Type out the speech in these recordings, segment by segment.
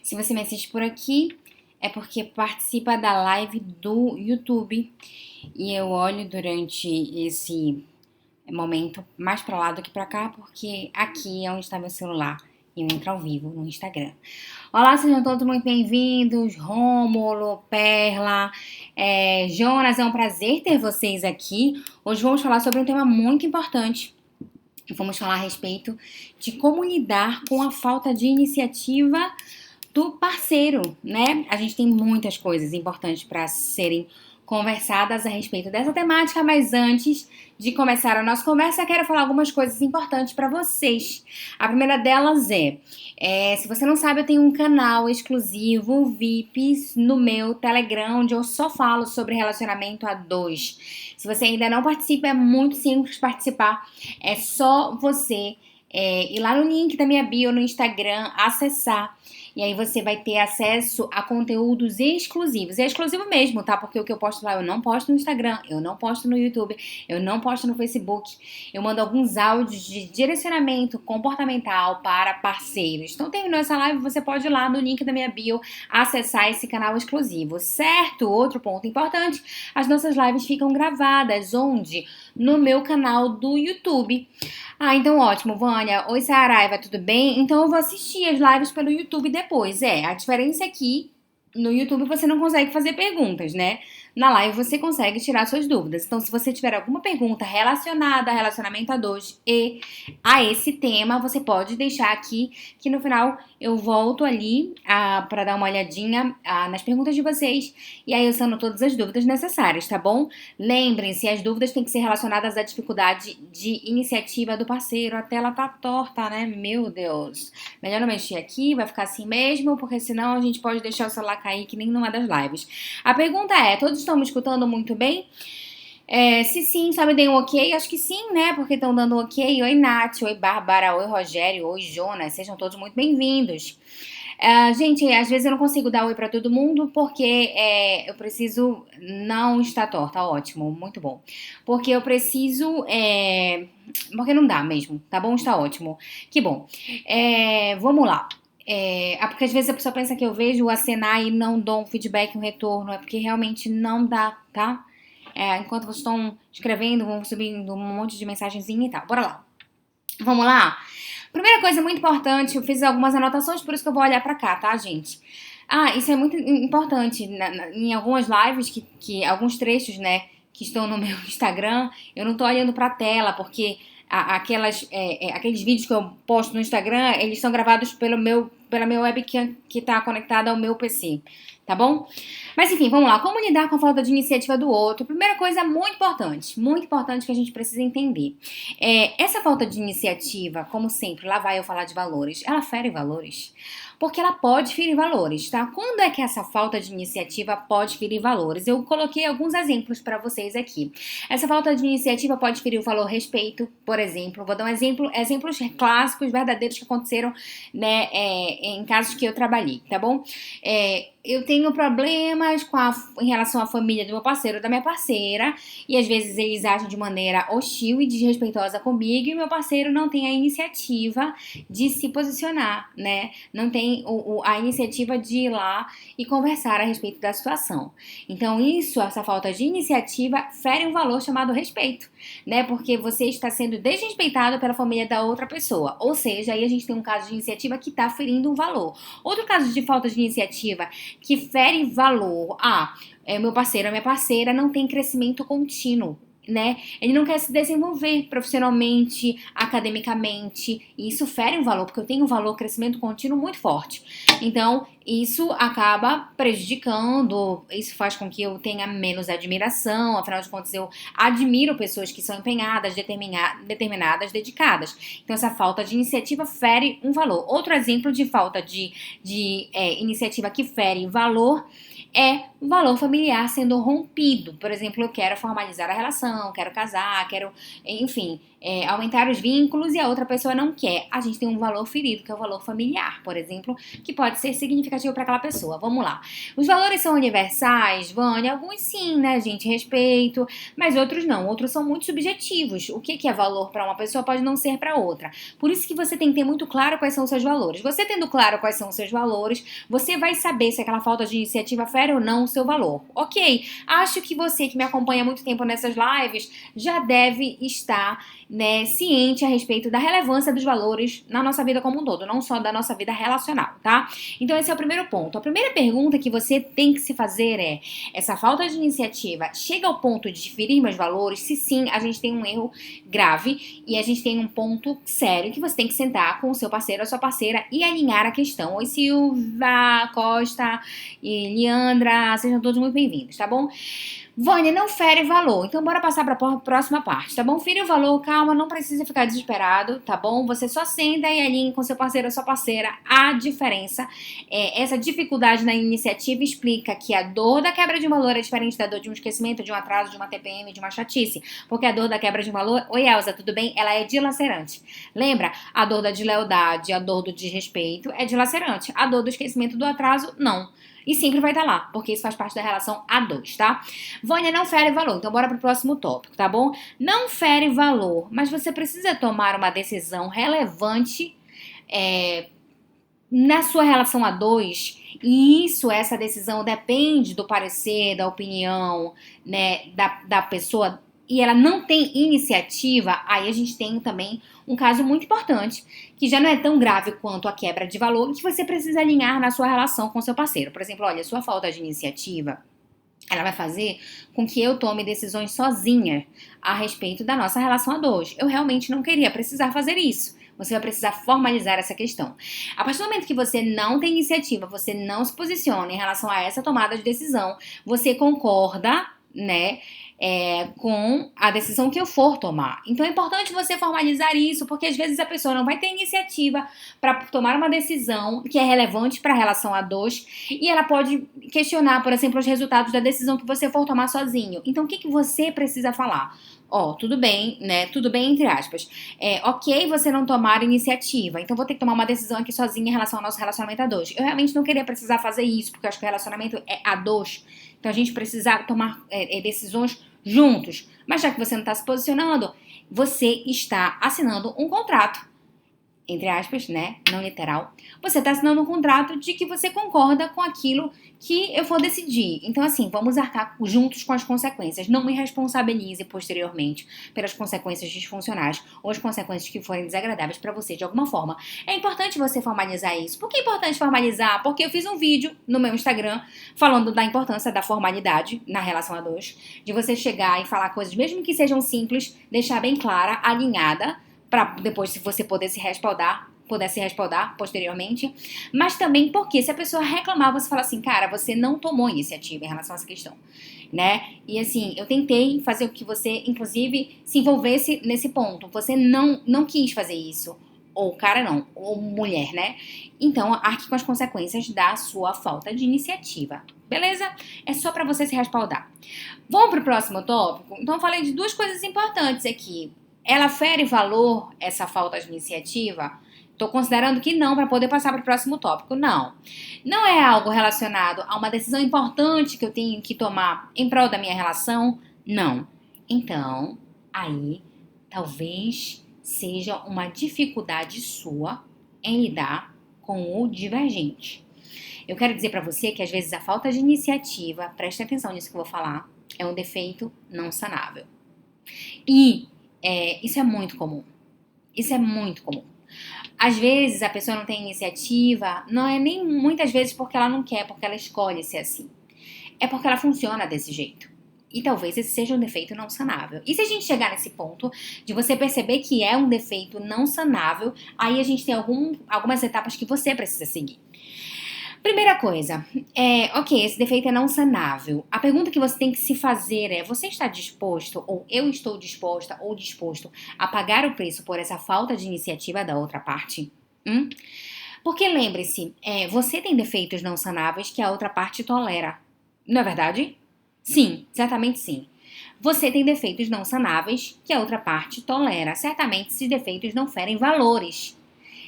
Se você me assiste por aqui, é porque participa da live do YouTube e eu olho durante esse momento mais pra lá do que pra cá, porque aqui é onde está meu celular e eu entro ao vivo no Instagram. Olá, sejam todos muito bem-vindos, Rômulo, Perla, Jonas, é um prazer ter vocês aqui. Hoje vamos falar sobre um tema muito importante. Vamos falar a respeito de como lidar com a falta de iniciativa do parceiro, né? A gente tem muitas coisas importantes para serem conversadas a respeito dessa temática, mas antes de começar a nossa conversa, eu quero falar algumas coisas importantes para vocês. A primeira delas se você não sabe, eu tenho um canal exclusivo VIP no meu Telegram, onde eu só falo sobre relacionamento a dois. Se você ainda não participa, é muito simples participar. É só você ir lá no link da minha bio no Instagram, acessar. E aí você vai ter acesso a conteúdos exclusivos. É exclusivo mesmo, tá? Porque o que eu posto lá eu não posto no Instagram, eu não posto no YouTube, eu não posto no Facebook. Eu mando alguns áudios de direcionamento comportamental para parceiros. Então terminou essa live, você pode ir lá no link da minha bio acessar esse canal exclusivo, certo? Outro ponto importante, as nossas lives ficam gravadas. Onde? No meu canal do YouTube. Ah, então ótimo, Vânia. Oi, Saraiva, tudo bem? Então eu vou assistir as lives pelo YouTube depois. A diferença é que no YouTube você não consegue fazer perguntas, né? Na live você consegue tirar suas dúvidas. Então, se você tiver alguma pergunta relacionada a relacionamento a dois e a esse tema, você pode deixar aqui, que no final eu volto ali para dar uma olhadinha nas perguntas de vocês. E aí eu sano todas as dúvidas necessárias, tá bom? Lembrem-se, as dúvidas têm que ser relacionadas à dificuldade de iniciativa do parceiro. A tela tá torta, né? Meu Deus. Melhor não mexer aqui, vai ficar assim mesmo, porque senão a gente pode deixar o celular cair que nem numa das lives. A pergunta todos estão me escutando muito bem? Se sim, só me deem um ok. Acho que sim, né? Porque estão dando um ok. Oi, Nath. Oi, Bárbara. Oi, Rogério. Oi, Jonas. Sejam todos muito bem-vindos. Gente, às vezes eu não consigo dar oi pra todo mundo porque eu preciso... Não está torta, ótimo, muito bom. Porque eu preciso... Porque não dá mesmo, tá bom? Está ótimo. Que bom. Vamos lá. Porque às vezes a pessoa pensa que eu vejo acenar e não dou um feedback, um retorno. É porque realmente não dá, tá? Enquanto vocês estão escrevendo, vão subindo um monte de mensagenzinha e tal. Bora lá. Vamos lá? Primeira coisa muito importante, eu fiz algumas anotações, por isso que eu vou olhar pra cá, tá, gente? Isso é muito importante. Em algumas lives, alguns trechos, né, que estão no meu Instagram, eu não tô olhando pra tela, porque aqueles vídeos que eu posto no Instagram, eles são gravados pela minha webcam que tá conectada ao meu PC, tá bom? Mas enfim, vamos lá. Como lidar com a falta de iniciativa do outro? Primeira coisa muito importante que a gente precisa entender. Essa falta de iniciativa, como sempre, lá vai eu falar de valores, ela fere valores. Porque ela pode ferir valores, tá? Quando é que essa falta de iniciativa pode ferir valores? Eu coloquei alguns exemplos para vocês aqui. Essa falta de iniciativa pode ferir o valor respeito, por exemplo. Vou dar um exemplos clássicos, verdadeiros que aconteceram, né, em casos que eu trabalhei, tá bom? Eu tenho problemas em relação à família do meu parceiro ou da minha parceira, e às vezes eles agem de maneira hostil e desrespeitosa comigo, e o meu parceiro não tem a iniciativa de se posicionar, né? Não tem a iniciativa de ir lá e conversar a respeito da situação. Então, essa falta de iniciativa, fere um valor chamado respeito, né? Porque você está sendo desrespeitado pela família da outra pessoa. Ou seja, aí a gente tem um caso de iniciativa que está ferindo um valor. Outro caso de falta de iniciativa que fere valor. Meu parceiro, a minha parceira não tem crescimento contínuo, né? Ele não quer se desenvolver profissionalmente, academicamente, e isso fere um valor, porque eu tenho um valor crescimento contínuo muito forte. Então, isso acaba prejudicando, isso faz com que eu tenha menos admiração, afinal de contas eu admiro pessoas que são empenhadas, determinadas, dedicadas. Então, essa falta de iniciativa fere um valor. Outro exemplo de falta de iniciativa que fere valor é valor familiar sendo rompido. Por exemplo, eu quero formalizar a relação, quero casar, quero, enfim, aumentar os vínculos e a outra pessoa não quer. A gente tem um valor ferido, que é o valor familiar, por exemplo, que pode ser significativo para aquela pessoa. Vamos lá. Os valores são universais, Vânia? Alguns sim, né, gente? Respeito, mas outros não. Outros são muito subjetivos. O que é valor para uma pessoa pode não ser para outra. Por isso que você tem que ter muito claro quais são os seus valores. Você tendo claro quais são os seus valores, você vai saber se aquela falta de iniciativa fere ou não o seu valor. Ok, acho que você que me acompanha há muito tempo nessas lives já deve estar, né, ciente a respeito da relevância dos valores na nossa vida como um todo, não só da nossa vida relacional, tá? Então esse é o primeiro ponto. A primeira pergunta que você tem que se fazer é: essa falta de iniciativa chega ao ponto de ferir meus valores? Se sim, a gente tem um erro grave e a gente tem um ponto sério que você tem que sentar com o seu parceiro ou a sua parceira e alinhar a questão. Oi, Silva, Costa e Leandra, sejam todos muito bem-vindos, tá bom? Vânia, não fere valor. Então, bora passar para a próxima parte, tá bom? Fere o valor, calma, não precisa ficar desesperado, tá bom? Você só senta e alinha com seu parceiro ou sua parceira a diferença. Essa dificuldade na iniciativa explica que a dor da quebra de valor é diferente da dor de um esquecimento, de um atraso, de uma TPM, de uma chatice. Porque a dor da quebra de valor, oi Elza, tudo bem? Ela é dilacerante. Lembra? A dor da deslealdade, a dor do desrespeito é dilacerante. A dor do esquecimento, do atraso, não. E sempre vai estar lá, porque isso faz parte da relação A2, tá? Vânia, não fere valor. Então, bora pro próximo tópico, tá bom? Não fere valor, mas você precisa tomar uma decisão relevante na sua relação A2. E essa decisão depende do parecer, da opinião, né, da pessoa, e ela não tem iniciativa, aí a gente tem também um caso muito importante, que já não é tão grave quanto a quebra de valor, que você precisa alinhar na sua relação com seu parceiro. Por exemplo, olha, sua falta de iniciativa, ela vai fazer com que eu tome decisões sozinha a respeito da nossa relação a dois. Eu realmente não queria precisar fazer isso. Você vai precisar formalizar essa questão. A partir do momento que você não tem iniciativa, você não se posiciona em relação a essa tomada de decisão, você concorda, né, com a decisão que eu for tomar. Então é importante você formalizar isso, porque às vezes a pessoa não vai ter iniciativa para tomar uma decisão que é relevante para a relação a dois, e ela pode questionar, por exemplo, os resultados da decisão que você for tomar sozinho. Então o que você precisa falar? Tudo bem, né? Tudo bem, entre aspas. Ok você não tomar iniciativa, então vou ter que tomar uma decisão aqui sozinha em relação ao nosso relacionamento a dois. Eu realmente não queria precisar fazer isso, porque eu acho que o relacionamento é a dois. Então a gente precisa tomar decisões juntos. Mas já que você não está se posicionando, você está assinando um contrato, entre aspas, né? Não literal. Você está assinando um contrato de que você concorda com aquilo que eu for decidir. Então, assim, vamos arcar juntos com as consequências. Não me responsabilize posteriormente pelas consequências disfuncionais ou as consequências que forem desagradáveis para você de alguma forma. É importante você formalizar isso. Por que é importante formalizar? Porque eu fiz um vídeo no meu Instagram falando da importância da formalidade na relação a dois, de você chegar e falar coisas, mesmo que sejam simples, deixar bem clara, alinhada, para depois se você puder se respaldar posteriormente, mas também porque se a pessoa reclamar, você fala assim, cara, você não tomou iniciativa em relação a essa questão, né? E assim, eu tentei fazer com que você, inclusive, se envolvesse nesse ponto, você não quis fazer isso, ou cara não, ou mulher, né? Então, arque com as consequências da sua falta de iniciativa, beleza? É só para você se respaldar. Vamos pro próximo tópico? Então, eu falei de duas coisas importantes aqui. Ela fere valor, essa falta de iniciativa? Estou considerando que não, para poder passar para o próximo tópico. Não. Não é algo relacionado a uma decisão importante que eu tenho que tomar em prol da minha relação? Não. Então, aí, talvez seja uma dificuldade sua em lidar com o divergente. Eu quero dizer para você que, às vezes, a falta de iniciativa, preste atenção nisso que eu vou falar, é um defeito não sanável. E isso é muito comum. Isso é muito comum. Às vezes a pessoa não tem iniciativa, não é nem muitas vezes porque ela não quer, porque ela escolhe ser assim. É porque ela funciona desse jeito. E talvez esse seja um defeito não sanável. E se a gente chegar nesse ponto de você perceber que é um defeito não sanável, aí a gente tem algumas etapas que você precisa seguir. Primeira coisa, ok, esse defeito é não sanável. A pergunta que você tem que se fazer é: você está disposto, ou eu estou disposta ou disposto a pagar o preço por essa falta de iniciativa da outra parte? Porque lembre-se, você tem defeitos não sanáveis que a outra parte tolera. Não é verdade? Sim, certamente sim. Você tem defeitos não sanáveis que a outra parte tolera. Certamente esses defeitos não ferem valores.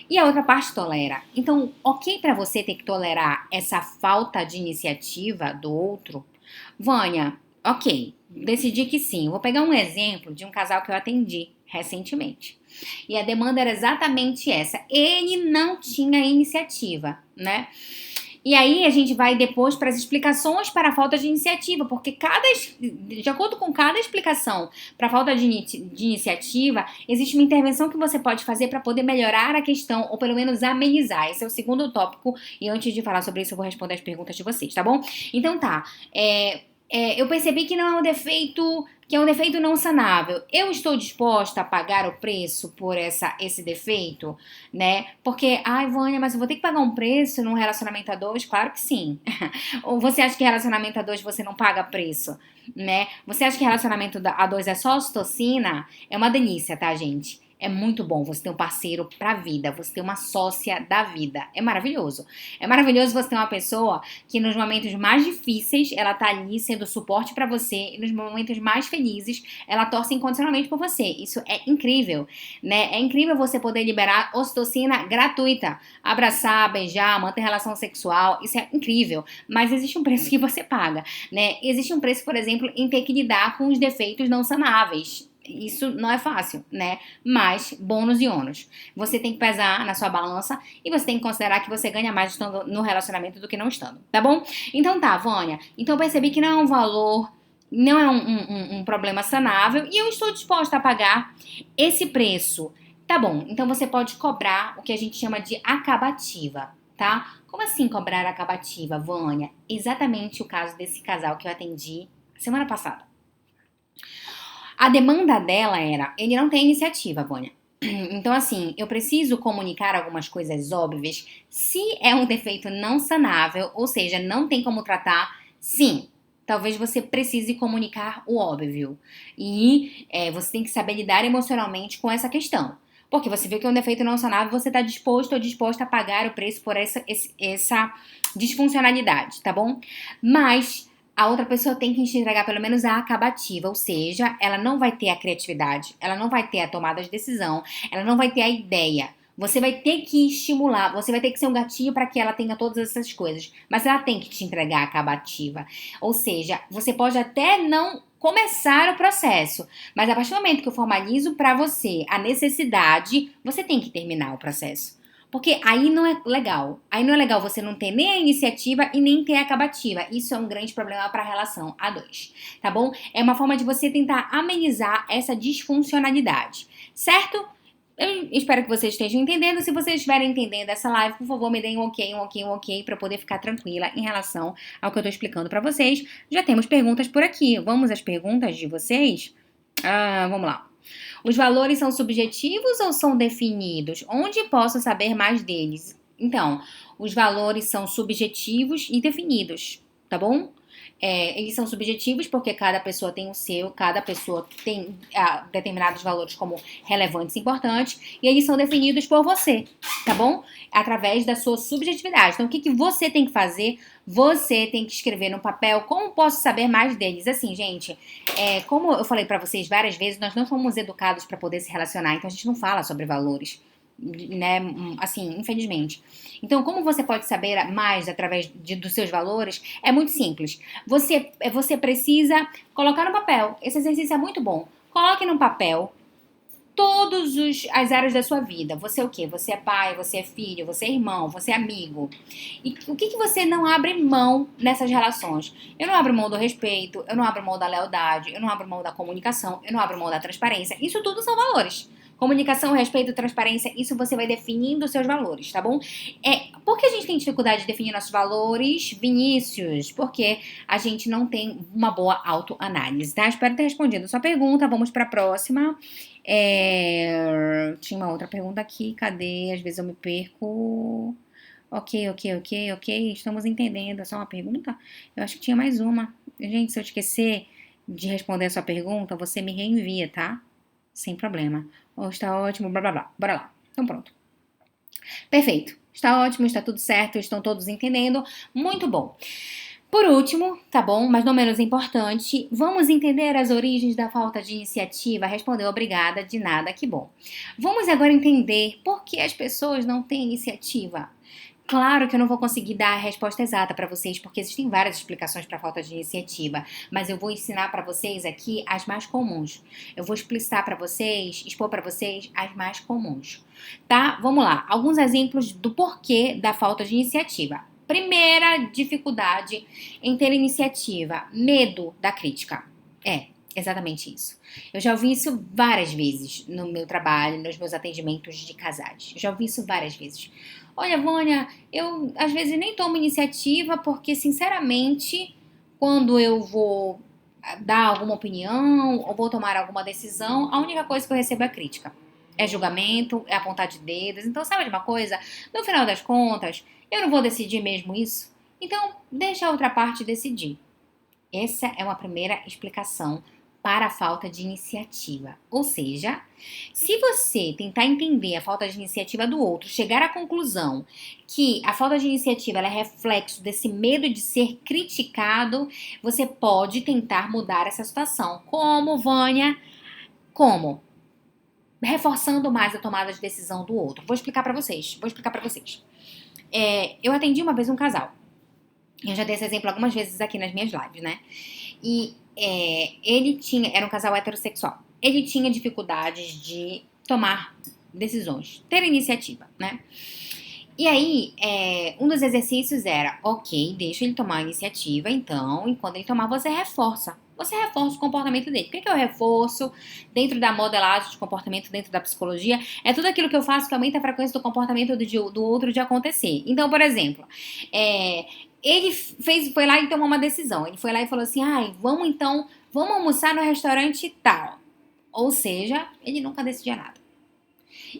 E a outra parte tolera. Então, ok para você ter que tolerar essa falta de iniciativa do outro? Vânia, ok, decidi que sim. Vou pegar um exemplo de um casal que eu atendi recentemente. E a demanda era exatamente essa. Ele não tinha iniciativa, né? E aí a gente vai depois para as explicações para a falta de iniciativa, porque de acordo com cada explicação para a falta de iniciativa, existe uma intervenção que você pode fazer para poder melhorar a questão, ou pelo menos amenizar. Esse é o segundo tópico, e antes de falar sobre isso, eu vou responder as perguntas de vocês, tá bom? Então tá, eu percebi que não é um defeito, que é um defeito não sanável. Eu estou disposta a pagar o preço por esse defeito, né? Porque, ai, Vânia, mas eu vou ter que pagar um preço num relacionamento a dois? Claro que sim. Ou você acha que relacionamento a dois você não paga preço, né? Você acha que relacionamento a dois é só ocitocina? É uma delícia, tá, gente? É muito bom você ter um parceiro pra vida, você ter uma sócia da vida. É maravilhoso. É maravilhoso você ter uma pessoa que nos momentos mais difíceis ela tá ali sendo suporte pra você, e nos momentos mais felizes ela torce incondicionalmente por você. Isso é incrível, né? É incrível você poder liberar ocitocina gratuita, abraçar, beijar, manter relação sexual. Isso é incrível, mas existe um preço que você paga, né? Existe um preço, por exemplo, em ter que lidar com os defeitos não sanáveis. Isso não é fácil, né? Mas bônus e ônus. Você tem que pesar na sua balança e você tem que considerar que você ganha mais estando no relacionamento do que não estando, tá bom? Então tá, Vânia. Então eu percebi que não é um valor, não é um problema sanável e eu estou disposta a pagar esse preço. Tá bom, então você pode cobrar o que a gente chama de acabativa, tá? Como assim cobrar acabativa, Vânia? Exatamente o caso desse casal que eu atendi semana passada. A demanda dela era, ele não tem iniciativa, Vânia. Então, assim, eu preciso comunicar algumas coisas óbvias. Se é um defeito não sanável, ou seja, não tem como tratar, sim, talvez você precise comunicar o óbvio. E você tem que saber lidar emocionalmente com essa questão. Porque você viu que é um defeito não sanável, você está disposto ou disposta a pagar o preço por essa disfuncionalidade, tá bom? Mas a outra pessoa tem que entregar pelo menos a acabativa, ou seja, ela não vai ter a criatividade, ela não vai ter a tomada de decisão, ela não vai ter a ideia. Você vai ter que estimular, você vai ter que ser um gatilho para que ela tenha todas essas coisas, mas ela tem que te entregar a acabativa. Ou seja, você pode até não começar o processo, mas a partir do momento que eu formalizo para você a necessidade, você tem que terminar o processo. Porque aí não é legal. Aí não é legal você não ter nem a iniciativa e nem ter a acabativa. Isso é um grande problema para a relação a dois, tá bom? É uma forma de você tentar amenizar essa disfuncionalidade, certo? Eu espero que vocês estejam entendendo. Se vocês estiverem entendendo essa live, por favor, me deem um ok, para eu poder ficar tranquila em relação ao que eu tô explicando para vocês. Já temos perguntas por aqui. Vamos às perguntas de vocês? Vamos lá. Os valores são subjetivos ou são definidos? Onde posso saber mais deles? Então, os valores são subjetivos e definidos, tá bom? Eles são subjetivos porque cada pessoa tem o seu, cada pessoa tem determinados valores como relevantes e importantes, e eles são definidos por você, tá bom? Através da sua subjetividade. Então, o que você tem que fazer? Você tem que escrever no papel como posso saber mais deles. Assim, gente, como eu falei pra vocês várias vezes, nós não fomos educados pra poder se relacionar, então a gente não fala sobre valores, né? Assim, infelizmente. Então, como você pode saber mais através dos seus valores? É muito simples. Você precisa colocar no papel. Esse exercício é muito bom. Coloque no papel todas as áreas da sua vida. Você é o quê? Você é pai, você é filho, você é irmão, você é amigo. E o que você não abre mão nessas relações? Eu não abro mão do respeito, eu não abro mão da lealdade, eu não abro mão da comunicação, eu não abro mão da transparência. Isso tudo são valores. Comunicação, respeito, transparência, isso você vai definindo os seus valores, tá bom? Por que a gente tem dificuldade de definir nossos valores, Vinícius? Porque a gente não tem uma boa autoanálise, tá? Espero ter respondido a sua pergunta. Vamos para a próxima. Tinha uma outra pergunta aqui, cadê? Às vezes eu me perco. Ok. Estamos entendendo. É só uma pergunta? Eu acho que tinha mais uma. Gente, se eu esquecer de responder a sua pergunta, você me reenvia, tá? Sem problema. Está ótimo, blá blá blá. Bora lá. Então pronto. Perfeito. Está ótimo, está tudo certo, estão todos entendendo. Muito bom. Por último, tá bom, mas não menos importante, vamos entender as origens da falta de iniciativa? Respondeu, obrigada, de nada, que bom. Vamos agora entender por que as pessoas não têm iniciativa. Claro que eu não vou conseguir dar a resposta exata para vocês, porque existem várias explicações para a falta de iniciativa, mas eu vou ensinar para vocês aqui as mais comuns. Eu vou explicitar para vocês, expor para vocês as mais comuns. Tá? Vamos lá. Alguns exemplos do porquê da falta de iniciativa. Primeira dificuldade em ter iniciativa: medo da crítica. Exatamente isso. Eu já ouvi isso várias vezes no meu trabalho, nos meus atendimentos de casais. Eu já ouvi isso várias vezes. Olha, Vânia, eu às vezes nem tomo iniciativa porque, sinceramente, quando eu vou dar alguma opinião ou vou tomar alguma decisão, a única coisa que eu recebo é crítica. É julgamento, é apontar de dedos. Então, sabe de uma coisa? No final das contas, eu não vou decidir mesmo isso. Então, deixa a outra parte decidir. Essa é uma primeira explicação para a falta de iniciativa. Ou seja, se você tentar entender a falta de iniciativa do outro, chegar à conclusão que a falta de iniciativa é reflexo desse medo de ser criticado, você pode tentar mudar essa situação. Como, Vânia? Como? Reforçando mais a tomada de decisão do outro. Vou explicar para vocês. Eu atendi uma vez um casal. Eu já dei esse exemplo algumas vezes aqui nas minhas lives, né? E era um casal heterossexual. Ele tinha dificuldades de tomar decisões, ter iniciativa, né? E aí, um dos exercícios era, ok, deixa ele tomar a iniciativa, então, e quando ele tomar, você reforça. Você reforça o comportamento dele. O que eu reforço dentro da modelagem de comportamento, dentro da psicologia? É tudo aquilo que eu faço que aumenta a frequência do comportamento do outro de acontecer. Então, por exemplo, ele foi lá e tomou uma decisão. Ele foi lá e falou assim, vamos almoçar no restaurante tal. Ou seja, ele nunca decidia nada.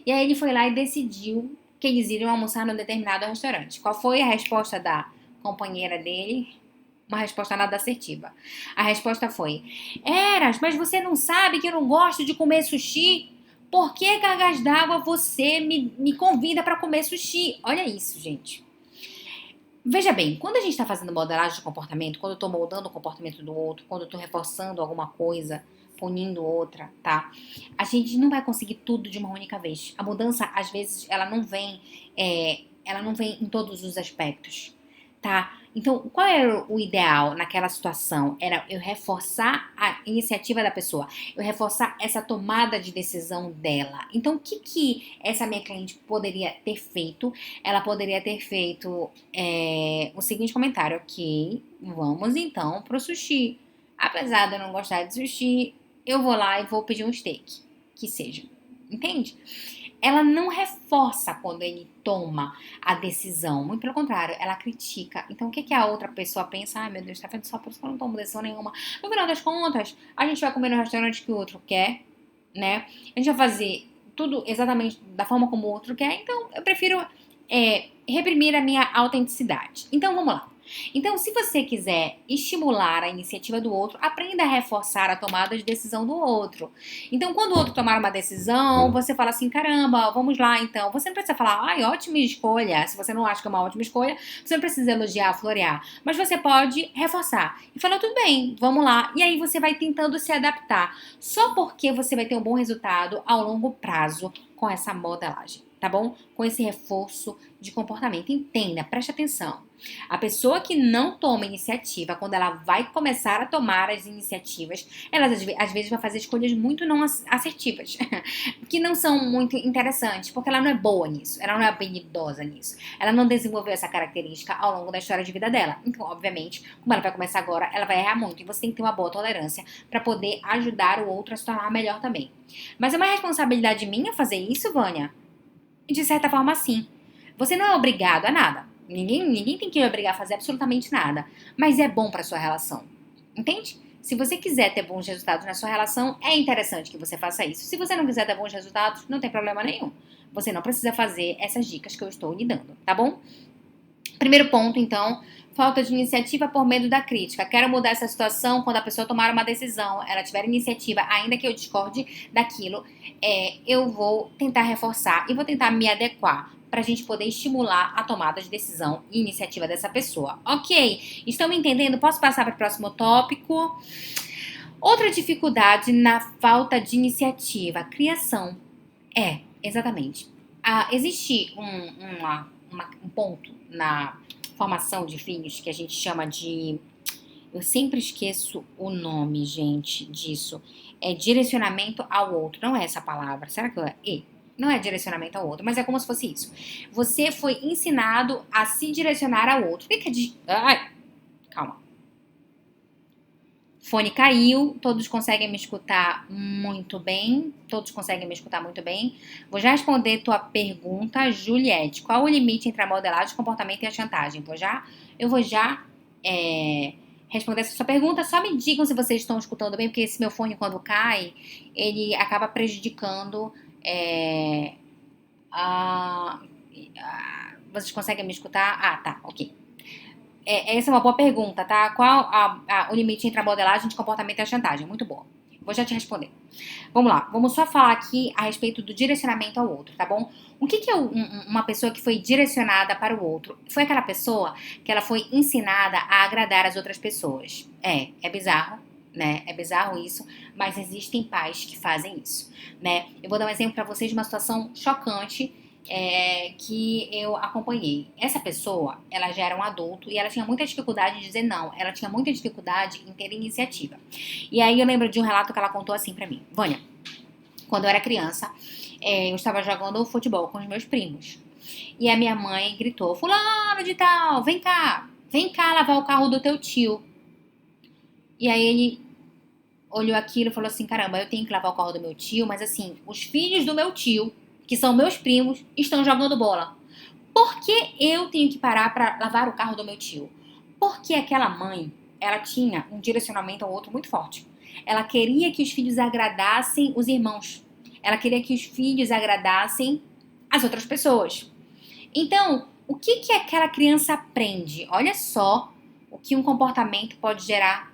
E aí ele foi lá e decidiu que eles iriam almoçar num determinado restaurante. Qual foi a resposta da companheira dele? Uma resposta nada assertiva. A resposta foi: Eras, mas você não sabe que eu não gosto de comer sushi? Por que, cargas d'água, você me convida para comer sushi? Olha isso, gente. Veja bem, quando a gente está fazendo modelagem de comportamento, quando eu estou moldando o comportamento do outro, quando eu estou reforçando alguma coisa, punindo outra, tá? A gente não vai conseguir tudo de uma única vez. A mudança, às vezes, ela não vem em todos os aspectos, tá? Então, qual era o ideal naquela situação? Era eu reforçar a iniciativa da pessoa, eu reforçar essa tomada de decisão dela. Então, o que essa minha cliente poderia ter feito? Ela poderia ter feito o seguinte comentário: ok, vamos então pro sushi. Apesar de eu não gostar de sushi, eu vou lá e vou pedir um steak, que seja. Entende? Ela não reforça quando ele toma a decisão. Muito pelo contrário, ela critica. Então, o que a outra pessoa pensa? Ai, meu Deus, tá vendo só por isso que eu não tomo decisão nenhuma. No final das contas, a gente vai comer no restaurante que o outro quer, né? A gente vai fazer tudo exatamente da forma como o outro quer. Então, eu prefiro reprimir a minha autenticidade. Então, vamos lá. Então, se você quiser estimular a iniciativa do outro, aprenda a reforçar a tomada de decisão do outro. Então, quando o outro tomar uma decisão, você fala assim, caramba, vamos lá então. Você não precisa falar, ai, ótima escolha. Se você não acha que é uma ótima escolha, você não precisa elogiar, florear. Mas você pode reforçar. E falar, tudo bem, vamos lá. E aí você vai tentando se adaptar. Só porque você vai ter um bom resultado ao longo prazo com essa modelagem, tá bom? Com esse reforço de comportamento. Entenda, preste atenção. A pessoa que não toma iniciativa, quando ela vai começar a tomar as iniciativas, ela às vezes vai fazer escolhas muito não assertivas, que não são muito interessantes, porque ela não é boa nisso, ela não é habilidosa nisso, ela não desenvolveu essa característica ao longo da história de vida dela. Então, obviamente, como ela vai começar agora, ela vai errar muito, e você tem que ter uma boa tolerância para poder ajudar o outro a se tornar melhor também. Mas é uma responsabilidade minha fazer isso, Vânia? De certa forma, sim. Você não é obrigado a nada. Ninguém tem que me obrigar a fazer absolutamente nada. Mas é bom para sua relação. Entende? Se você quiser ter bons resultados na sua relação, é interessante que você faça isso. Se você não quiser ter bons resultados, não tem problema nenhum. Você não precisa fazer essas dicas que eu estou lhe dando, tá bom? Primeiro ponto, então, falta de iniciativa por medo da crítica. Quero mudar essa situação quando a pessoa tomar uma decisão, ela tiver iniciativa, ainda que eu discorde daquilo, eu vou tentar reforçar e vou tentar me adequar para a gente poder estimular a tomada de decisão e iniciativa dessa pessoa. Ok, estão me entendendo? Posso passar para o próximo tópico? Outra dificuldade na falta de iniciativa, criação. Exatamente. Existe um ponto na formação de filhos que a gente chama de... Eu sempre esqueço o nome, gente, disso. É direcionamento ao outro. Não é essa palavra. Será que é? Não é direcionamento ao outro, mas é como se fosse isso. Você foi ensinado a se direcionar ao outro. O que é Ai, calma. Fone caiu, todos conseguem me escutar muito bem. Todos conseguem me escutar muito bem. Vou já responder tua pergunta, Juliette. Qual o limite entre a modelagem, o comportamento e a chantagem? Eu vou já responder essa sua pergunta. Só me digam se vocês estão escutando bem, porque esse meu fone, quando cai, ele acaba prejudicando. Vocês conseguem me escutar? Ah, tá, ok. Essa é uma boa pergunta, tá? Qual o limite entre a modelagem de comportamento e a chantagem? Muito boa. Vou já te responder. Vamos lá, vamos só falar aqui a respeito do direcionamento ao outro, tá bom? O que é uma pessoa que foi direcionada para o outro? Foi aquela pessoa que ela foi ensinada a agradar as outras pessoas. É bizarro, né? É bizarro isso, mas existem pais que fazem isso, né? Eu vou dar um exemplo para vocês de uma situação chocante que eu acompanhei. Essa pessoa, ela já era um adulto e ela tinha muita dificuldade de dizer não. Ela tinha muita dificuldade em ter iniciativa. E aí eu lembro de um relato que ela contou assim pra mim. Vânia, quando eu era criança, eu estava jogando futebol com os meus primos. E a minha mãe gritou, fulano de tal, vem cá lavar o carro do teu tio. E aí ele olhou aquilo e falou assim, caramba, eu tenho que lavar o carro do meu tio, mas assim, os filhos do meu tio, que são meus primos, estão jogando bola. Por que eu tenho que parar para lavar o carro do meu tio? Porque aquela mãe, ela tinha um direcionamento ao outro muito forte. Ela queria que os filhos agradassem os irmãos. Ela queria que os filhos agradassem as outras pessoas. Então, o que aquela criança aprende? Olha só o que um comportamento pode gerar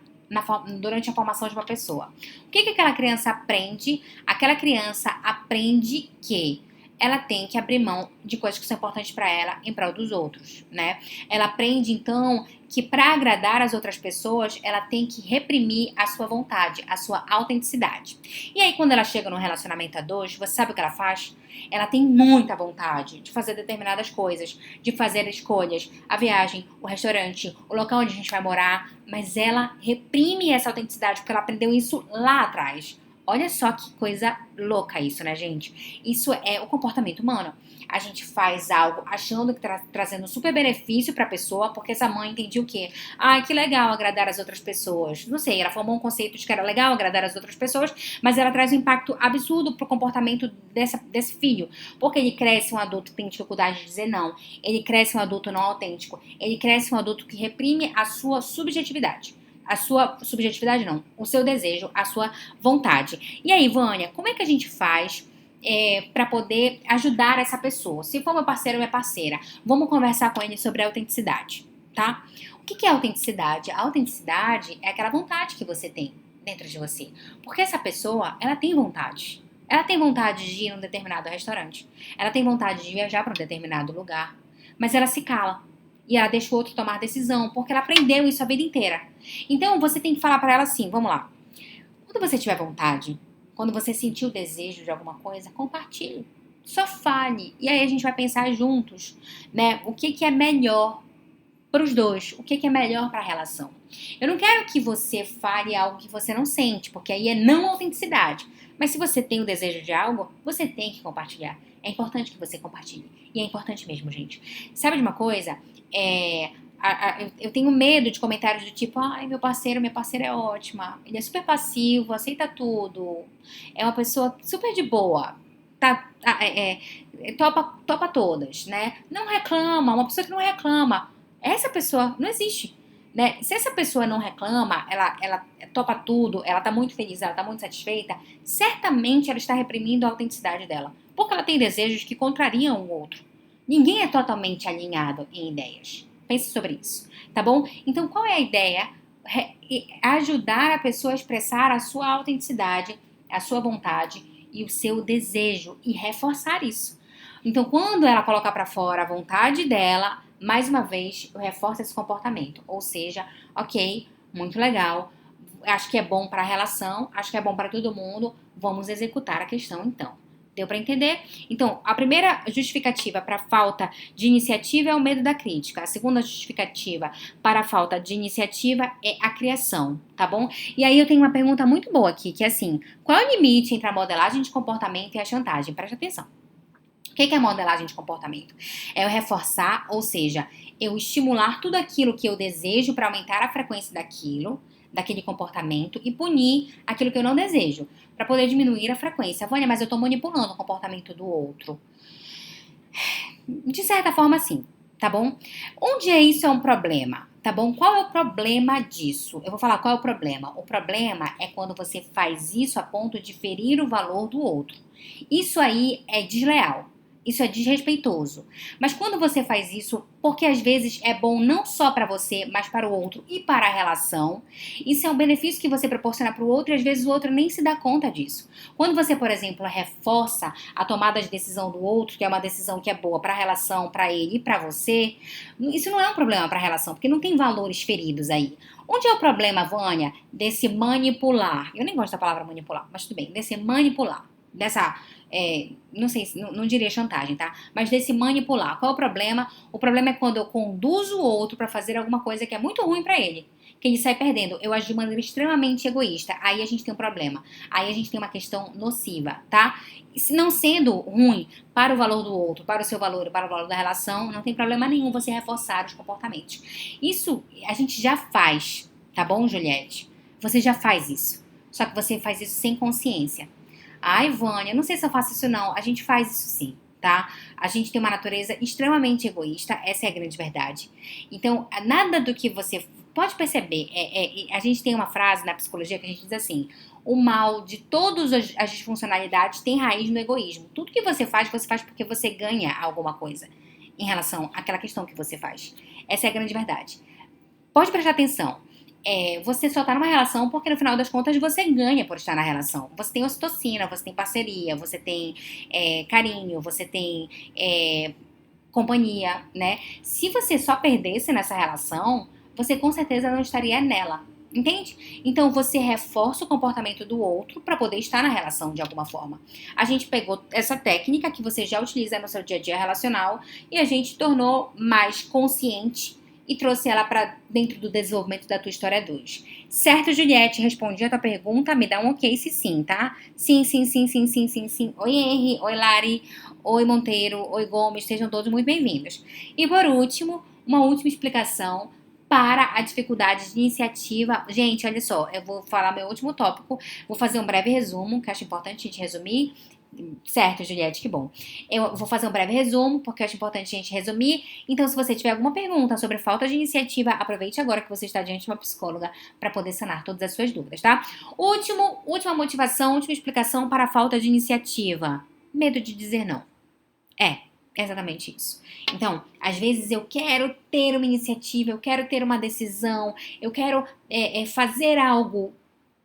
durante a formação de uma pessoa. O que aquela criança aprende? Aquela criança aprende que ela tem que abrir mão de coisas que são importantes para ela em prol dos outros, né? Ela aprende, então, que para agradar as outras pessoas, ela tem que reprimir a sua vontade, a sua autenticidade. E aí, quando ela chega num relacionamento a dois, você sabe o que ela faz? Ela tem muita vontade de fazer determinadas coisas, de fazer escolhas, a viagem, o restaurante, o local onde a gente vai morar, mas ela reprime essa autenticidade porque ela aprendeu isso lá atrás. Olha só que coisa louca isso, né, gente? Isso é o comportamento humano. A gente faz algo achando que tá trazendo super benefício pra pessoa, porque essa mãe entendia o quê? Ai, que legal agradar as outras pessoas. Não sei, ela formou um conceito de que era legal agradar as outras pessoas, mas ela traz um impacto absurdo pro comportamento desse filho. Porque ele cresce um adulto que tem dificuldade de dizer não. Ele cresce um adulto não autêntico. Ele cresce um adulto que reprime a sua subjetividade. A sua subjetividade não, o seu desejo, a sua vontade. E aí, Vânia, como é que a gente faz para poder ajudar essa pessoa? Se for meu parceiro ou minha parceira, vamos conversar com ele sobre a autenticidade, tá? O que é autenticidade? A autenticidade é aquela vontade que você tem dentro de você. Porque essa pessoa, ela tem vontade. Ela tem vontade de ir num determinado restaurante. Ela tem vontade de viajar para um determinado lugar. Mas ela se cala. E ela deixa o outro tomar decisão, porque ela aprendeu isso a vida inteira. Então, você tem que falar pra ela assim, vamos lá. Quando você tiver vontade, quando você sentir o desejo de alguma coisa, compartilhe. Só fale. E aí a gente vai pensar juntos, né? O que é melhor para os dois? O que é melhor para a relação? Eu não quero que você fale algo que você não sente, porque aí é não autenticidade. Mas se você tem o desejo de algo, você tem que compartilhar. É importante que você compartilhe. E é importante mesmo, gente. Sabe de uma coisa? Eu tenho medo de comentários do tipo, ai, minha parceira é ótima, ele é super passivo, aceita tudo, é uma pessoa super de boa, topa todas, né? Não reclama, uma pessoa que não reclama, essa pessoa não existe, né? Se essa pessoa não reclama, ela topa tudo, ela tá muito feliz, ela tá muito satisfeita, certamente ela está reprimindo a autenticidade dela, porque ela tem desejos que contrariam o outro. Ninguém é totalmente alinhado em ideias. Pense sobre isso, tá bom? Então, qual é a ideia? Ajudar a pessoa a expressar a sua autenticidade, a sua vontade e o seu desejo e reforçar isso. Então, quando ela colocar para fora a vontade dela, mais uma vez, eu reforço esse comportamento. Ou seja, ok, muito legal, acho que é bom para a relação, acho que é bom para todo mundo, vamos executar a questão então. Deu para entender? Então, a primeira justificativa para a falta de iniciativa é o medo da crítica. A segunda justificativa para a falta de iniciativa é a criação, tá bom? E aí eu tenho uma pergunta muito boa aqui, que é assim, qual é o limite entre a modelagem de comportamento e a chantagem? Preste atenção. O que é modelagem de comportamento? É eu reforçar, ou seja, eu estimular tudo aquilo que eu desejo para aumentar a frequência daquele comportamento e punir aquilo que eu não desejo, para poder diminuir a frequência. Vânia, mas eu estou manipulando o comportamento do outro. De certa forma, sim, tá bom? Onde isso é um problema, tá bom? Qual é o problema disso? Eu vou falar qual é o problema. O problema é quando você faz isso a ponto de ferir o valor do outro. Isso aí é desleal. Isso é desrespeitoso. Mas quando você faz isso, porque às vezes é bom não só para você, mas para o outro e para a relação, isso é um benefício que você proporciona para o outro e às vezes o outro nem se dá conta disso. Quando você, por exemplo, reforça a tomada de decisão do outro, que é uma decisão que é boa para a relação, para ele e para você, isso não é um problema para a relação, porque não tem valores feridos aí. Onde é o problema, Vânia, desse manipular? Eu nem gosto da palavra manipular, mas tudo bem, desse manipular, não sei, não diria chantagem, tá? Mas desse manipular. Qual é o problema? O problema é quando eu conduzo o outro para fazer alguma coisa que é muito ruim para ele. Que ele sai perdendo. Eu acho de maneira extremamente egoísta. Aí a gente tem um problema. Aí a gente tem uma questão nociva, tá? E se não sendo ruim para o valor do outro, para o seu valor e para o valor da relação, não tem problema nenhum você reforçar os comportamentos. Isso a gente já faz, tá bom, Juliette? Você já faz isso. Só que você faz isso sem consciência. Ai, Vânia, não sei se eu faço isso não. A gente faz isso sim, tá? A gente tem uma natureza extremamente egoísta, essa é a grande verdade. Então, nada do que você pode perceber, a gente tem uma frase na psicologia que a gente diz assim: o mal de todas as disfuncionalidades tem raiz no egoísmo. Tudo que você faz porque você ganha alguma coisa em relação àquela questão que você faz. Essa é a grande verdade. Pode prestar atenção. Você só tá numa relação porque no final das contas você ganha por estar na relação. Você tem ocitocina, você tem parceria, você tem carinho, você tem companhia, né? Se você só perdesse nessa relação, você com certeza não estaria nela. Entende? Então você reforça o comportamento do outro para poder estar na relação de alguma forma. A gente pegou essa técnica que você já utiliza no seu dia a dia relacional e a gente tornou mais consciente e trouxe ela para dentro do desenvolvimento da tua história 2. Certo, Juliette? Respondi a tua pergunta. Me dá um ok se sim, tá? Sim, sim, sim, sim, sim, sim, sim. Oi, Henry. Oi, Lari. Oi, Monteiro. Oi, Gomes. Sejam todos muito bem-vindos. E por último, uma última explicação para a dificuldade de iniciativa. Gente, olha só, eu vou falar meu último tópico. Vou fazer um breve resumo, que acho importante a gente resumir. Certo, Juliette, que bom. Eu vou fazer um breve resumo, porque eu acho importante a gente resumir. Então, se você tiver alguma pergunta sobre falta de iniciativa, aproveite agora que você está diante de uma psicóloga para poder sanar todas as suas dúvidas, tá? Última motivação, última explicação para a falta de iniciativa. Medo de dizer não. É exatamente isso. Então, às vezes eu quero ter uma iniciativa, eu quero ter uma decisão, eu quero fazer algo.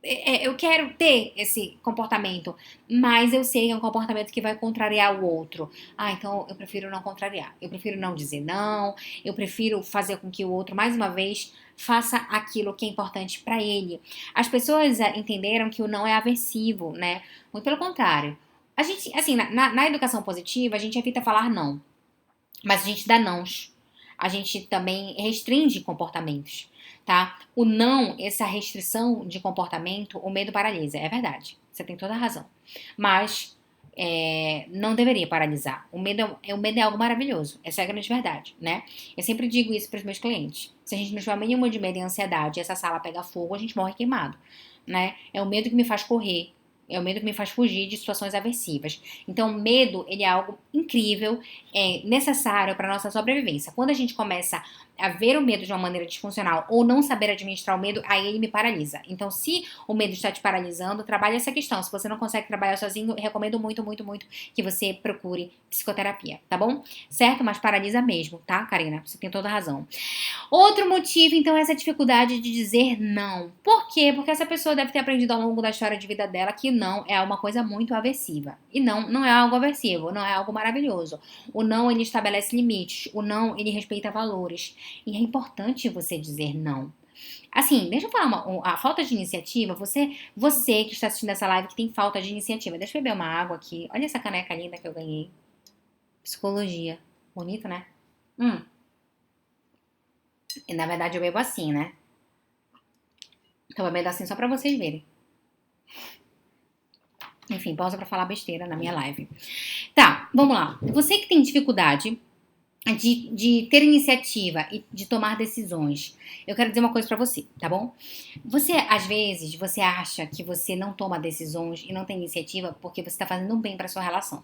Eu quero ter esse comportamento, mas eu sei que é um comportamento que vai contrariar o outro. Então eu prefiro não contrariar. Eu prefiro não dizer não. Eu prefiro fazer com que o outro, mais uma vez, faça aquilo que é importante para ele. As pessoas entenderam que o não é aversivo, né? Muito pelo contrário. A gente, assim, na educação positiva, a gente evita falar não, mas a gente dá nãos. A gente também restringe comportamentos, tá? O não, essa restrição de comportamento, o medo paralisa. É verdade, você tem toda a razão. Mas não deveria paralisar. O medo é algo maravilhoso. Essa é a grande verdade, né? Eu sempre digo isso para os meus clientes. Se a gente não tiver mínimo de medo e ansiedade e essa sala pega fogo, a gente morre queimado, né? É o medo que me faz correr. É o medo que me faz fugir de situações aversivas. Então, medo, ele é algo incrível, é necessário para nossa sobrevivência. Quando a gente começa a ver o medo de uma maneira disfuncional ou não saber administrar o medo, aí ele me paralisa. Então, se o medo está te paralisando, trabalhe essa questão. Se você não consegue trabalhar sozinho, recomendo muito, muito, muito que você procure psicoterapia, tá bom? Certo? Mas paralisa mesmo, tá, Karina? Você tem toda a razão. Outro motivo, então, é essa dificuldade de dizer não. Por quê? Porque essa pessoa deve ter aprendido ao longo da história de vida dela que não é uma coisa muito aversiva. E não é algo aversivo, não é algo maravilhoso. O não, ele estabelece limites. O não, ele respeita valores. E é importante você dizer não. Assim, deixa eu falar a falta de iniciativa, você que está assistindo essa live que tem falta de iniciativa. Deixa eu beber uma água aqui. Olha essa caneca linda que eu ganhei. Psicologia. Bonito, né? E na verdade eu bebo assim, né? Tô bebendo assim só pra vocês verem. Enfim, pausa pra falar besteira na minha live. Tá, vamos lá. Você que tem dificuldade de ter iniciativa e de tomar decisões, eu quero dizer uma coisa pra você, tá bom? Você, às vezes, você acha que você não toma decisões e não tem iniciativa porque você tá fazendo um bem pra sua relação.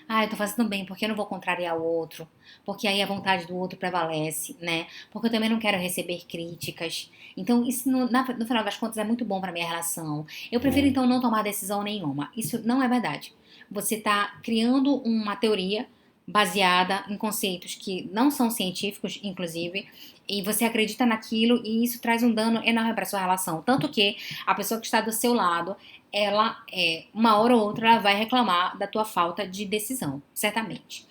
Ah, eu tô fazendo bem porque eu não vou contrariar o outro, porque aí a vontade do outro prevalece, né? Porque eu também não quero receber críticas. Então, isso no final das contas é muito bom pra minha relação. Eu prefiro então não tomar decisão nenhuma. Isso não é verdade. Você tá criando uma teoria baseada em conceitos que não são científicos, inclusive, e você acredita naquilo e isso traz um dano enorme para sua relação. Tanto que a pessoa que está do seu lado, ela, uma hora ou outra, ela vai reclamar da tua falta de decisão, certamente.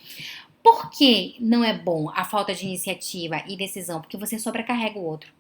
Por que não é bom a falta de iniciativa e decisão? Porque você sobrecarrega o outro.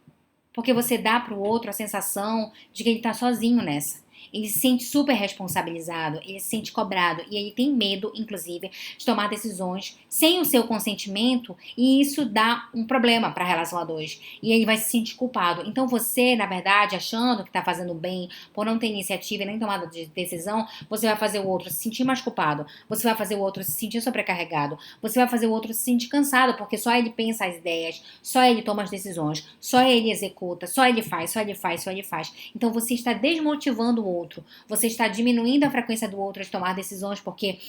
Porque você dá para o outro a sensação de que ele está sozinho nessa. Ele se sente super responsabilizado, ele se sente cobrado e ele tem medo, inclusive, de tomar decisões sem o seu consentimento e isso dá um problema para a relação a dois. E ele vai se sentir culpado. Então você, na verdade, achando que está fazendo bem por não ter iniciativa e nem tomada de decisão, você vai fazer o outro se sentir mais culpado, você vai fazer o outro se sentir sobrecarregado, você vai fazer o outro se sentir cansado porque só ele pensa as ideias, só ele toma as decisões, só ele executa, só ele faz, só ele faz, só ele faz. Então você está desmotivando o outro, você está diminuindo a frequência do outro de tomar decisões porque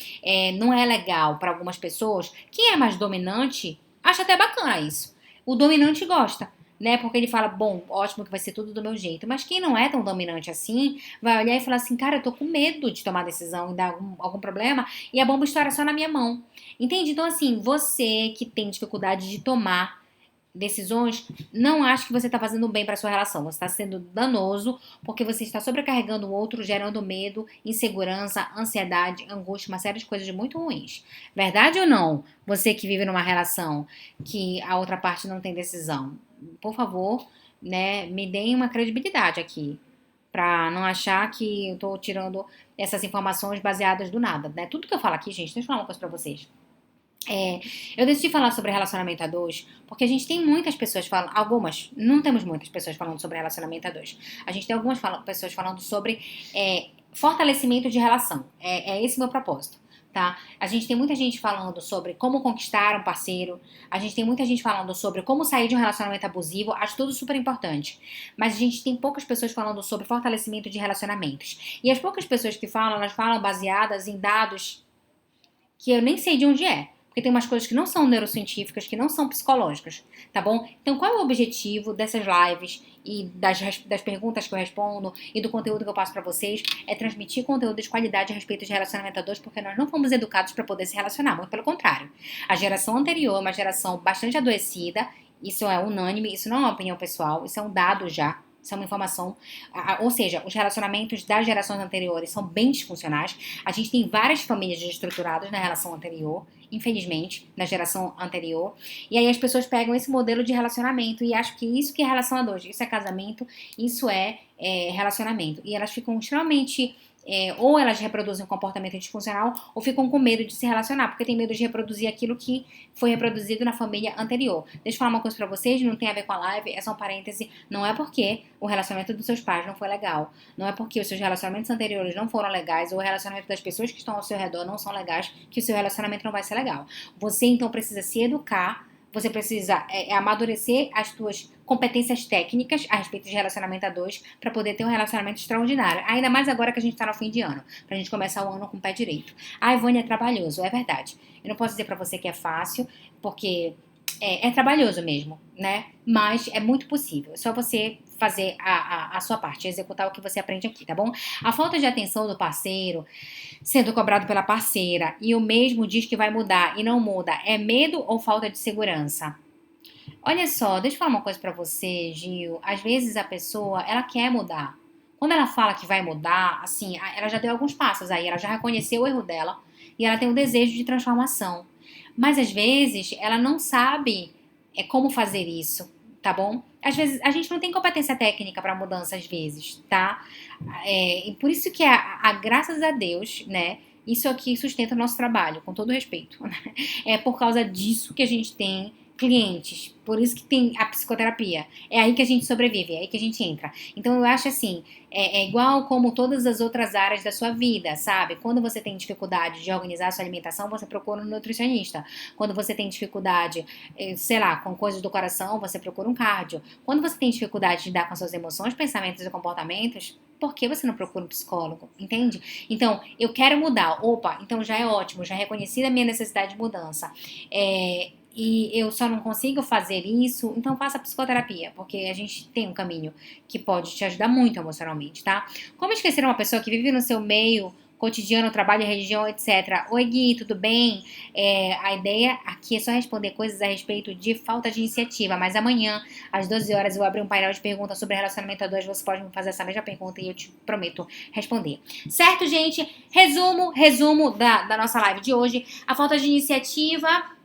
não é legal para algumas pessoas. Quem é mais dominante acha até bacana isso. O dominante gosta, né? Porque ele fala, bom, ótimo que vai ser tudo do meu jeito. Mas quem não é tão dominante assim, vai olhar e falar assim, cara, eu tô com medo de tomar decisão e dar algum problema e a bomba estoura só na minha mão. Entende? Então, assim, você que tem dificuldade de tomar decisões, não acho que você está fazendo bem para sua relação. Você está sendo danoso porque você está sobrecarregando o outro, gerando medo, insegurança, ansiedade, angústia, uma série de coisas muito ruins. Verdade ou não? Você que vive numa relação que a outra parte não tem decisão, por favor, né, me deem uma credibilidade aqui. Pra não achar que eu tô tirando essas informações baseadas do nada, né? Tudo que eu falo aqui, gente, deixa eu falar uma coisa pra vocês. Eu decidi falar sobre relacionamento a dois, porque a gente tem muitas pessoas falando, algumas, não temos muitas pessoas falando sobre relacionamento a dois. A gente tem algumas pessoas falando sobre fortalecimento de relação. É esse o meu propósito, tá? A gente tem muita gente falando sobre como conquistar um parceiro, a gente tem muita gente falando sobre como sair de um relacionamento abusivo, acho tudo super importante. Mas a gente tem poucas pessoas falando sobre fortalecimento de relacionamentos. E as poucas pessoas que falam, elas falam baseadas em dados que eu nem sei de onde é. Porque tem umas coisas que não são neurocientíficas, que não são psicológicas, tá bom? Então, qual é o objetivo dessas lives e das perguntas que eu respondo e do conteúdo que eu passo pra vocês? É transmitir conteúdo de qualidade a respeito de relacionamento a dois, porque nós não fomos educados pra poder se relacionar, muito pelo contrário. A geração anterior é uma geração bastante adoecida, isso é unânime, isso não é uma opinião pessoal, isso é um dado já. Isso é uma informação, ou seja, os relacionamentos das gerações anteriores são bem disfuncionais. A gente tem várias famílias desestruturadas na relação anterior, infelizmente, na geração anterior. E aí as pessoas pegam esse modelo de relacionamento e acham que isso que é relação a dois, isso é casamento, isso é relacionamento. E elas ficam extremamente ou elas reproduzem um comportamento disfuncional ou ficam com medo de se relacionar, porque tem medo de reproduzir aquilo que foi reproduzido na família anterior. Deixa eu falar uma coisa pra vocês, não tem a ver com a live, é só um parêntese, não é porque o relacionamento dos seus pais não foi legal, não é porque os seus relacionamentos anteriores não foram legais ou o relacionamento das pessoas que estão ao seu redor não são legais, que o seu relacionamento não vai ser legal. Você então precisa se educar Você precisa amadurecer as tuas competências técnicas a respeito de relacionamento a dois para poder ter um relacionamento extraordinário. Ainda mais agora que a gente tá no fim de ano, pra gente começar o ano com o pé direito. Ah, Ivone, é trabalhoso, é verdade. Eu não posso dizer pra você que é fácil, porque é trabalhoso mesmo, né? Mas é muito possível. É só você fazer a sua parte, executar o que você aprende aqui, tá bom? A falta de atenção do parceiro sendo cobrado pela parceira e o mesmo diz que vai mudar e não muda, é medo ou falta de segurança? Olha só, deixa eu falar uma coisa pra você, Gil. Às vezes a pessoa, ela quer mudar. Quando ela fala que vai mudar, assim, ela já deu alguns passos aí, ela já reconheceu o erro dela e ela tem um desejo de transformação. Mas às vezes ela não sabe como fazer isso, tá bom? Às vezes a gente não tem competência técnica para mudança, às vezes, tá? E por isso que graças a Deus, né? Isso aqui sustenta o nosso trabalho, com todo respeito. Né? É por causa disso que a gente tem clientes. Por isso que tem a psicoterapia. É aí que a gente sobrevive, é aí que a gente entra. Então eu acho assim, é igual como todas as outras áreas da sua vida, sabe? Quando você tem dificuldade de organizar a sua alimentação, você procura um nutricionista. Quando você tem dificuldade, sei lá, com coisas do coração, você procura um cardio. Quando você tem dificuldade de lidar com as suas emoções, pensamentos e comportamentos, por que você não procura um psicólogo? Entende? Então, eu quero mudar. Opa, então já é ótimo, já reconheci a minha necessidade de mudança. E eu só não consigo fazer isso, então faça psicoterapia, porque a gente tem um caminho que pode te ajudar muito emocionalmente, tá? Como esquecer uma pessoa que vive no seu meio cotidiano, trabalho, religião, etc. Oi, Gui, tudo bem? A ideia aqui é só responder coisas a respeito de falta de iniciativa, mas amanhã, às 12 horas, eu vou abrir um painel de perguntas sobre relacionamento a dois. Você pode me fazer essa mesma pergunta e eu te prometo responder. Certo, gente? Resumo da nossa live de hoje. A falta de iniciativa.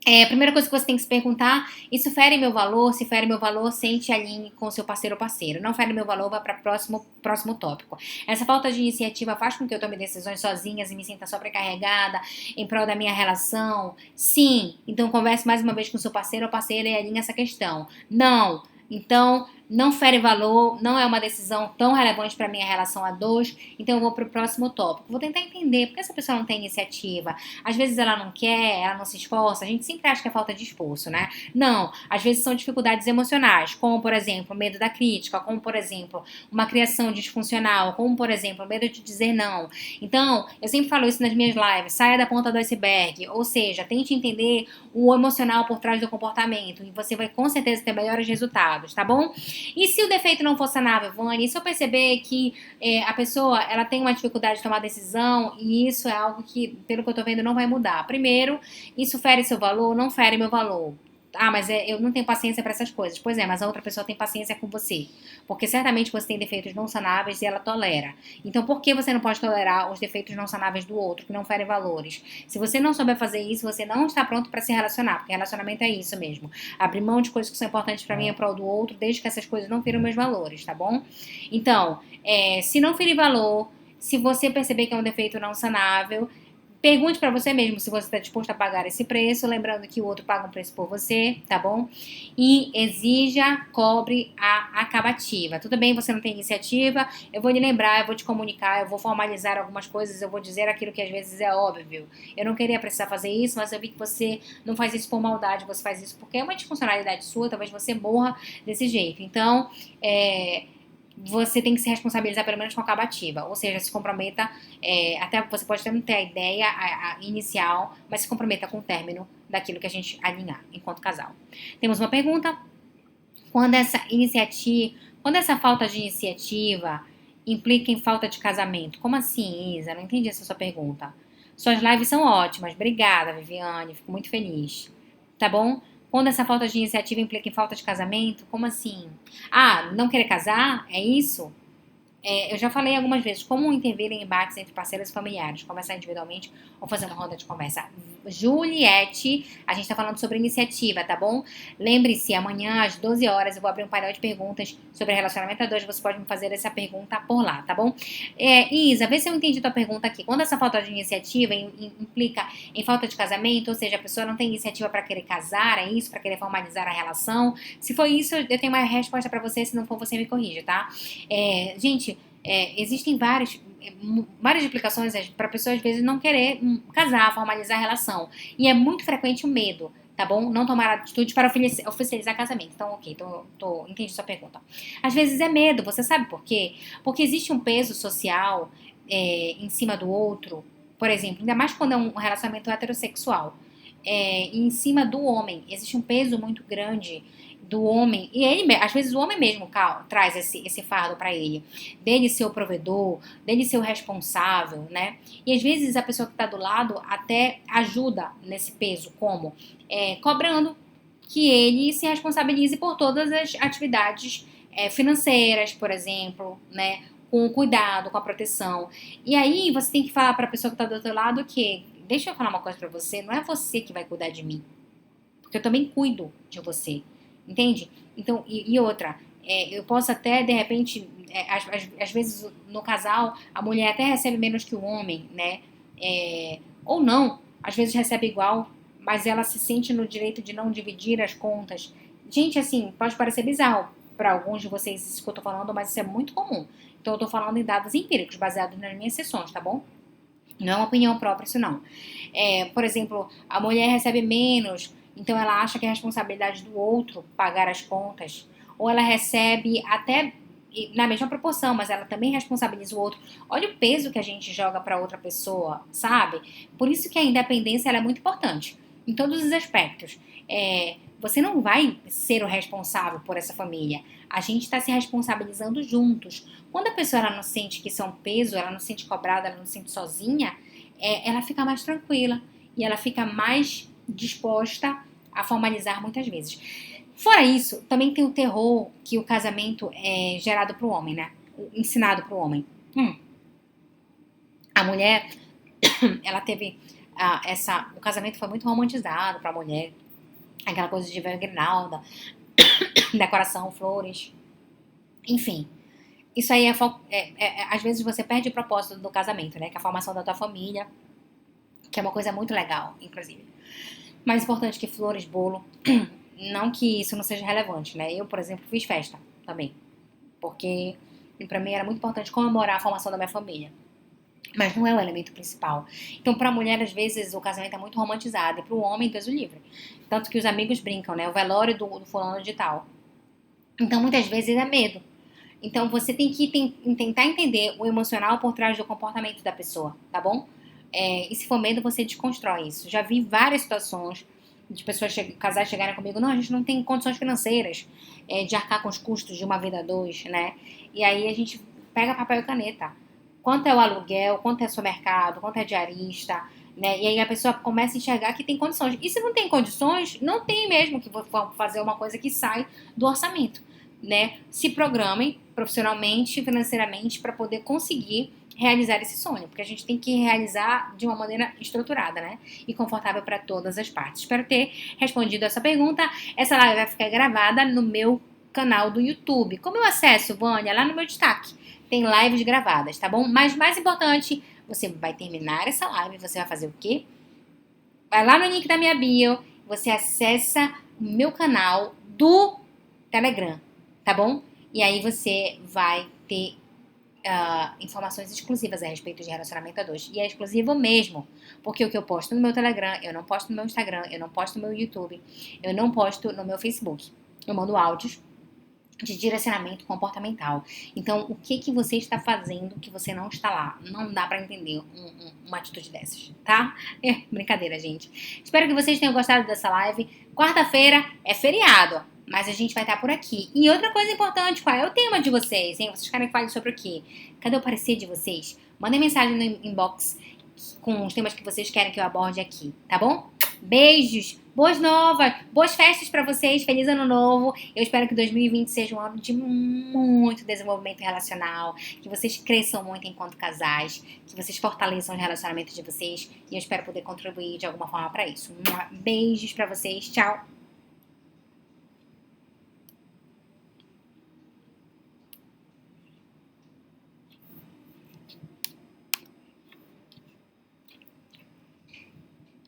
A primeira coisa que você tem que se perguntar, isso fere meu valor? Se fere meu valor, sente alinhe com seu parceiro ou parceira. Não fere meu valor, vá para próximo tópico. Essa falta de iniciativa faz com que eu tome decisões sozinhas e me sinta sobrecarregada em prol da minha relação? Sim. Então converse mais uma vez com seu parceiro ou parceira e alinhe essa questão. Não. Então, não fere valor, não é uma decisão tão relevante para minha relação a dois, então eu vou para o próximo tópico. Vou tentar entender por que essa pessoa não tem iniciativa. Às vezes ela não quer, ela não se esforça, a gente sempre acha que é falta de esforço, né? Não, às vezes são dificuldades emocionais, como por exemplo, medo da crítica, como por exemplo, uma criação disfuncional, como por exemplo, medo de dizer não. Então, eu sempre falo isso nas minhas lives, saia da ponta do iceberg, ou seja, tente entender o emocional por trás do comportamento e você vai com certeza ter melhores resultados, tá bom? E se o defeito não for sanável, Vani, e se eu perceber que a pessoa ela tem uma dificuldade de tomar decisão e isso é algo que, pelo que eu tô vendo, não vai mudar. Primeiro, isso fere seu valor, não fere meu valor. Ah, mas eu não tenho paciência para essas coisas. Pois é, mas a outra pessoa tem paciência com você. Porque certamente você tem defeitos não sanáveis e ela tolera. Então, por que você não pode tolerar os defeitos não sanáveis do outro, que não ferem valores? Se você não souber fazer isso, você não está pronto para se relacionar. Porque relacionamento é isso mesmo. Abrir mão de coisas que são importantes para mim em prol do outro, desde que essas coisas não firam meus valores, tá bom? Então, se não ferir valor, se você perceber que é um defeito não sanável, pergunte para você mesmo se você está disposto a pagar esse preço, lembrando que o outro paga um preço por você, tá bom? E exija, cobre a acabativa. Tudo bem, você não tem iniciativa, eu vou lhe lembrar, eu vou te comunicar, eu vou formalizar algumas coisas, eu vou dizer aquilo que às vezes é óbvio. Eu não queria precisar fazer isso, mas eu vi que você não faz isso por maldade, você faz isso porque é uma disfuncionalidade sua, talvez você morra desse jeito. Então, você tem que se responsabilizar pelo menos com a acabativa, ou seja, se comprometa, até você pode até não ter a ideia inicial, mas se comprometa com o término daquilo que a gente alinhar enquanto casal. Temos uma pergunta: quando essa falta de iniciativa implica em falta de casamento? Como assim, Isa? Não entendi essa sua pergunta. Suas lives são ótimas, obrigada, Viviane, fico muito feliz. Tá bom? Quando essa falta de iniciativa implica em falta de casamento? Como assim? Ah, não querer casar? É isso? Eu já falei algumas vezes como intervir em embates entre parceiros e familiares, conversar individualmente ou fazer uma roda de conversa. Juliette, a gente tá falando sobre iniciativa, tá bom? Lembre-se, amanhã às 12 horas eu vou abrir um painel de perguntas sobre relacionamento a dois, você pode me fazer essa pergunta por lá, tá bom? Isa, vê se eu entendi tua pergunta aqui. Quando essa falta de iniciativa implica em falta de casamento, ou seja, a pessoa não tem iniciativa para querer casar, é isso? Para querer formalizar a relação? Se for isso, eu tenho uma resposta para você, se não for, você me corrige, tá? Gente, existem várias implicações para a pessoa às vezes não querer casar, formalizar a relação. E é muito frequente o medo, tá bom? Não tomar atitude para oficializar casamento. Então, ok, entendi sua pergunta. Às vezes é medo, você sabe por quê? Porque existe um peso social em cima do outro, por exemplo, ainda mais quando é um relacionamento heterossexual, em cima do homem. Existe um peso muito grande do homem, e ele, às vezes o homem mesmo traz esse fardo para ele, dele ser o provedor, dele ser o responsável, né? E às vezes a pessoa que está do lado até ajuda nesse peso, como cobrando que ele se responsabilize por todas as atividades financeiras, por exemplo, né? Com o cuidado, com a proteção. E aí você tem que falar para a pessoa que está do outro lado que, deixa eu falar uma coisa para você, não é você que vai cuidar de mim, porque eu também cuido de você, entende? Então, e outra, eu posso até, de repente, às vezes no casal, a mulher até recebe menos que o homem, né? Ou não, às vezes recebe igual, mas ela se sente no direito de não dividir as contas. Gente, assim, pode parecer bizarro para alguns de vocês isso que eu tô falando, mas isso é muito comum. Então, eu tô falando em dados empíricos, baseados nas minhas sessões, tá bom? Não é uma opinião própria isso não. Por exemplo, a mulher recebe menos, então ela acha que é responsabilidade do outro pagar as contas. Ou ela recebe até na mesma proporção, mas ela também responsabiliza o outro. Olha o peso que a gente joga para outra pessoa, sabe? Por isso que a independência ela é muito importante, em todos os aspectos. Você não vai ser o responsável por essa família. A gente está se responsabilizando juntos. Quando a pessoa ela não sente que isso é um peso, ela não se sente cobrada, ela não se sente sozinha, ela fica mais tranquila e ela fica mais disposta a formalizar muitas vezes. Fora isso, também tem o terror que o casamento é gerado para o homem, né? Ensinado para o homem. A mulher, ela teve o casamento foi muito romantizado para a mulher, aquela coisa de ver grinalda, decoração, flores, enfim. Isso aí às vezes você perde o propósito do casamento, né? Que é a formação da tua família, que é uma coisa muito legal, inclusive. Mais importante que flores, bolo, não que isso não seja relevante, né? Eu, por exemplo, fiz festa também, porque pra mim era muito importante comemorar a formação da minha família. Mas não é o elemento principal. Então, pra mulher, às vezes, o casamento é muito romantizado, e pro homem, Deus o livre. Tanto que os amigos brincam, né? O velório do fulano de tal. Então, muitas vezes é medo. Então, você tem que tentar entender o emocional por trás do comportamento da pessoa, tá bom? E se for medo, você desconstrói isso. Já vi várias situações de pessoas, casais chegarem comigo, não, a gente não tem condições financeiras de arcar com os custos de uma vida a dois, né? E aí a gente pega papel e caneta. Quanto é o aluguel, quanto é o seu mercado, quanto é diarista, né? E aí a pessoa começa a enxergar que tem condições. E se não tem condições, não tem mesmo que fazer uma coisa que sai do orçamento, né? Se programem profissionalmente, financeiramente, para poder conseguir realizar esse sonho, porque a gente tem que realizar de uma maneira estruturada, né? E confortável para todas as partes. Espero ter respondido essa pergunta. Essa live vai ficar gravada no meu canal do YouTube. Como eu acesso, Vânia? Lá no meu destaque. Tem lives gravadas, tá bom? Mas mais importante, você vai terminar essa live, você vai fazer o quê? Vai lá no link da minha bio, você acessa o meu canal do Telegram, tá bom? E aí você vai ter informações exclusivas a respeito de relacionamento a dois. E é exclusivo mesmo, porque o que eu posto no meu Telegram, eu não posto no meu Instagram, eu não posto no meu YouTube, eu não posto no meu Facebook. Eu mando áudios de direcionamento comportamental. Então, o que você está fazendo que você não está lá? Não dá pra entender uma atitude dessas, tá? Brincadeira, gente. Espero que vocês tenham gostado dessa live. Quarta-feira é feriado, mas a gente vai estar por aqui. E outra coisa importante, qual é o tema de vocês, hein? Vocês querem que fale sobre o quê? Cadê o parecer de vocês? Mandem mensagem no inbox com os temas que vocês querem que eu aborde aqui, tá bom? Beijos, boas novas, boas festas pra vocês, feliz ano novo. Eu espero que 2020 seja um ano de muito desenvolvimento relacional, que vocês cresçam muito enquanto casais, que vocês fortaleçam os relacionamentos de vocês e eu espero poder contribuir de alguma forma pra isso. Beijos pra vocês, tchau!